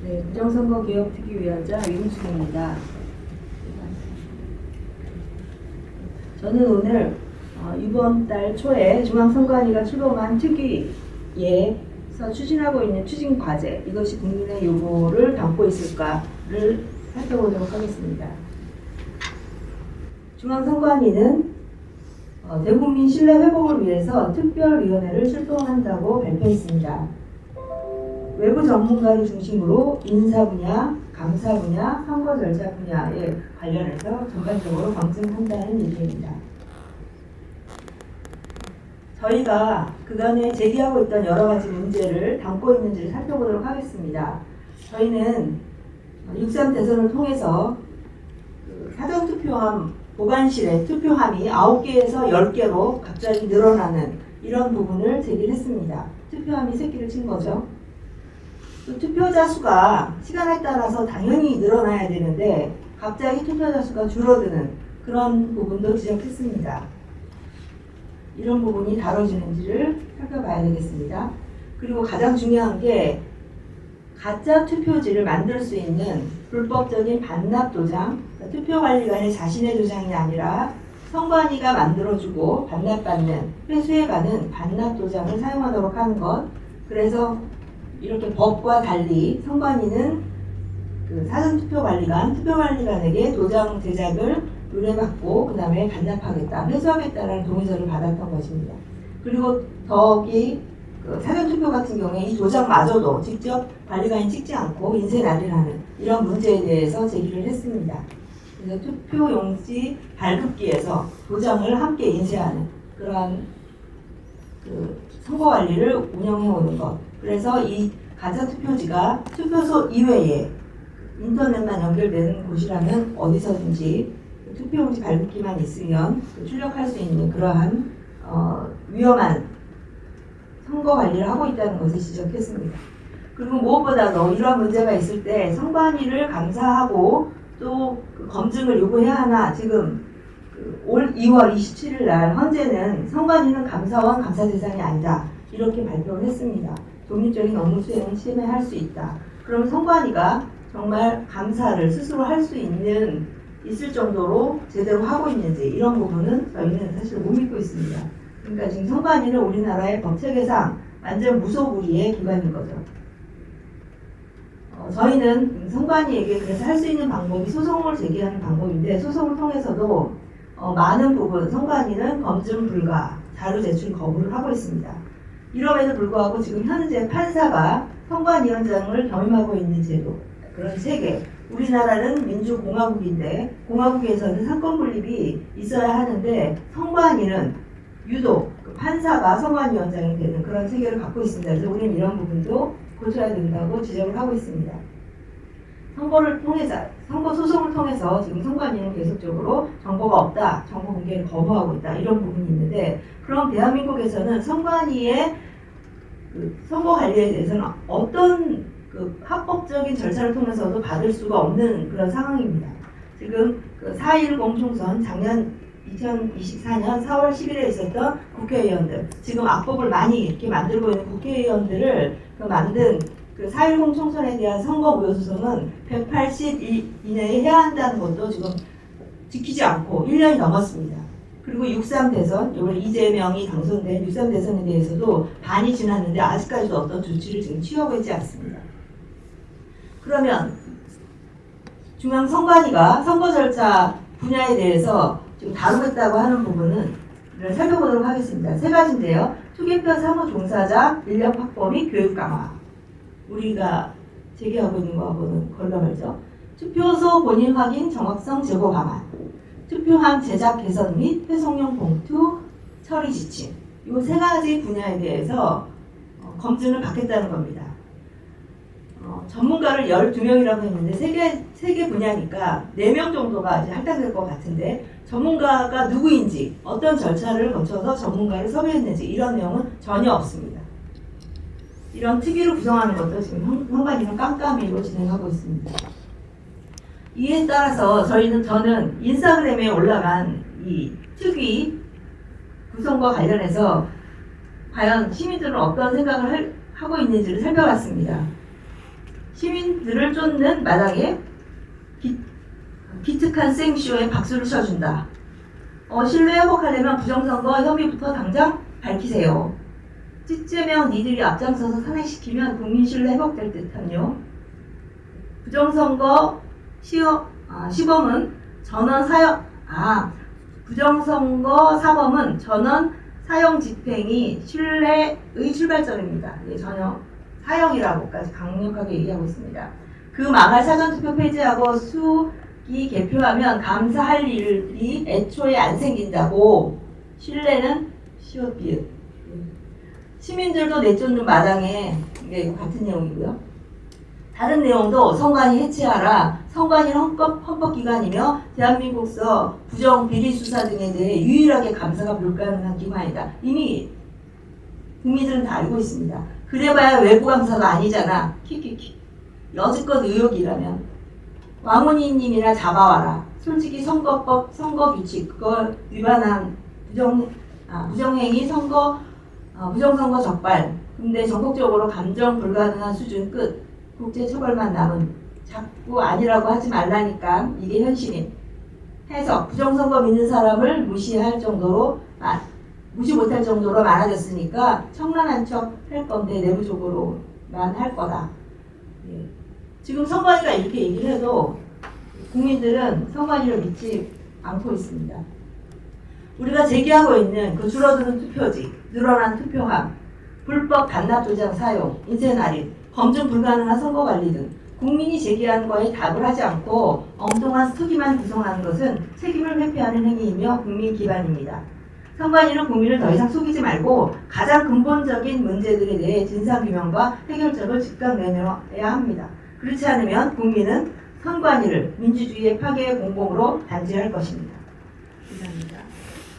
네, 부정선거개혁특위위원장 이금숙입니다. 저는 오늘 이번 달 초에 중앙선관위가 출범한 특위에서 추진하고 있는 추진과제, 이것이 국민의 요구를 담고 있을까를 살펴보도록 하겠습니다. 중앙선관위는 대국민 신뢰 회복을 위해서 특별위원회를 출범한다고 발표했습니다. 외부 전문가를 중심으로 인사 분야, 감사 분야, 선거 절차 분야에 관련해서 전반적으로 검증한다는 얘기입니다. 저희가 그간에 제기하고 있던 여러 가지 문제를 담고 있는지를 살펴보도록 하겠습니다. 저희는 6.3 대선을 통해서 사전투표함 보관실에 투표함이 9개에서 10개로 갑자기 늘어나는 이런 부분을 제기했습니다. 투표함이 새끼를 친 거죠. 또 투표자 수가 시간에 따라서 당연히 늘어나야 되는데 갑자기 투표자 수가 줄어드는 그런 부분도 지적했습니다. 이런 부분이 다뤄지는지를 살펴봐야 되겠습니다. 그리고 가장 중요한 게 가짜 투표지를 만들 수 있는 불법적인 반납 도장, 그러니까 투표관리관의 자신의 도장이 아니라 선관위가 만들어주고 반납받는, 회수해가는 반납 도장을 사용하도록 하는 것. 그래서 이렇게 법과 달리 선관위는 그 사전투표관리관, 투표관리관에게 도장 제작을 의뢰받고 그 다음에 반납하겠다, 회수하겠다라는 동의서를 받았던 것입니다. 그리고 더욱이 그 사전투표 같은 경우에 이 도장마저도 직접 관리관이 찍지 않고 인쇄날이를 하는 이런 문제에 대해서 제기를 했습니다. 그래서 투표용지 발급기에서 도장을 함께 인쇄하는 그러한 그 선거관리를 운영해오는 것. 그래서 이 가짜 투표지가 투표소 이외에 인터넷만 연결되는 곳이라면 어디서든지 투표용지 발급기만 있으면 출력할 수 있는 그러한 위험한 선거 관리를 하고 있다는 것을 지적했습니다. 그리고 무엇보다도 이러한 문제가 있을 때 선관위를 감사하고 또 그 검증을 요구해야 하나, 지금 올 2월 27일 날 현재는 선관위는 감사원 감사 대상이 아니다, 이렇게 발표를 했습니다. 독립적인 업무 수행을 침해할 수 있다. 그럼 선관위가 정말 감사를 스스로 할 수 있을 정도로 제대로 하고 있는지, 이런 부분은 저희는 사실 못 믿고 있습니다. 그러니까 지금 선관위는 우리나라의 법체계상 완전 무소불위의 기관인 거죠. 저희는 선관위에게 그래서 할 수 있는 방법이 소송을 제기하는 방법인데, 소송을 통해서도 많은 부분 선관위는 검증 불가, 자료 제출 거부를 하고 있습니다. 이럼에도 불구하고 지금 현재 판사가 선관위원장을 겸임하고 있는 제도, 그런 체계, 우리나라는 민주공화국인데 공화국에서는 사건 분립이 있어야 하는데 선관위는 유독 판사가 선관위원장이 되는 그런 체계를 갖고 있습니다. 그래서 우리는 이런 부분도 고쳐야 된다고 지적을 하고 있습니다. 선거 소송을 통해서 지금 선관위는 계속적으로 정보가 없다, 정보 공개를 거부하고 있다, 이런 부분이 있는데, 그럼 대한민국에서는 선관위의 선거 관리에 대해서는 어떤 합법적인 절차를 통해서도 받을 수가 없는 그런 상황입니다. 지금 4.10 총선, 작년 2024년 4월 10일에 있었던 국회의원들, 지금 악법을 많이 이렇게 만들고 있는 국회의원들을 만든 4.10 총선에 대한 선거 무효소송은 180일 이내에 해야 한다는 것도 지금 지키지 않고 1년이 넘었습니다. 그리고 6.3 대선, 이번 이재명이 당선된 6.3 대선에 대해서도 반이 지났는데 아직까지도 어떤 조치를 지금 취하고 있지 않습니다. 그러면 중앙선관위가 선거 절차 분야에 대해서 지금 다루겠다고 하는 부분을 살펴보도록 하겠습니다. 세 가지인데요. 투개표 사무 종사자 인력 확보 및 교육 강화. 우리가 제기하고 있는 거하고는 걸러말죠. 투표소 본인 확인 정확성 제고 방안. 투표함 제작 개선 및 회송용 봉투 처리 지침. 이 세 가지 분야에 대해서 검증을 받겠다는 겁니다. 전문가를 12명이라고 했는데 세 개 분야니까 4명 정도가 이제 할당될 것 같은데, 전문가가 누구인지, 어떤 절차를 거쳐서 전문가를 섭외했는지 이런 내용은 전혀 없습니다. 이런 특위를 구성하는 것도 지금 선관위는 깜깜이로 진행하고 있습니다. 이에 따라서 저는 인스타그램에 올라간 이 특위 구성과 관련해서 과연 시민들은 어떤 생각을 하고 있는지를 살펴봤습니다. 시민들을 쫓는 마당에 기특한 생쇼에 박수를 쳐준다. 신뢰 회복하려면 부정선거 혐의부터 당장 밝히세요. 찌찌명 니들이 앞장서서 탄핵시키면 국민 신뢰 회복될 듯한요. 부정선거 시범은 전원 사형, 부정선거 사범은 전원 사형 집행이 신뢰의 출발점입니다. 예, 전혀 사형이라고까지 강력하게 얘기하고 있습니다. 그 망할 사전투표 폐지하고 수기 개표하면 감사할 일이 애초에 안 생긴다고. 신뢰는 시옷비읍. 시민들도 내쫓는 마당에, 이게 같은 내용이고요. 다른 내용도 선관위 해체하라. 선관위는 헌법기관이며 대한민국서 부정 비리 수사 등에 대해 유일하게 감사가 불가능한 기관이다. 이미 국민들은 다 알고 있습니다. 그래봐야 외부 감사가 아니잖아. 킥킥킥. 여지껏 의혹이라면 왕훈이님이나 잡아와라. 솔직히 선거법, 선거규칙 그걸 위반한 부정행위 부정선거 적발. 근데 전국적으로 감정 불가능한 수준 끝. 국제처벌만 남은. 자꾸 아니라고 하지 말라니까. 이게 현실임. 해석. 부정선거 믿는 사람을 무시 못할 정도로 많아졌으니까 청란한 척 할 건데 내부적으로만 할 거다. 예. 지금 선관위가 이렇게 얘기를 해도 국민들은 선관위를 믿지 않고 있습니다. 우리가 제기하고 있는 그 줄어드는 투표지, 늘어난 투표함, 불법 반납도장 사용, 인쇄 날인, 검증 불가능한 선거관리 등 국민이 제기한 거에 답을 하지 않고 엉뚱한 스토기만 구성하는 것은 책임을 회피하는 행위이며 국민 기반입니다. 선관위는 국민을 더 이상 속이지 말고 가장 근본적인 문제들에 대해 진상규명과 해결책을 즉각 내놓아야 합니다. 그렇지 않으면 국민은 선관위를 민주주의의 파괴의 공공으로 단죄할 것입니다. 이상입니다.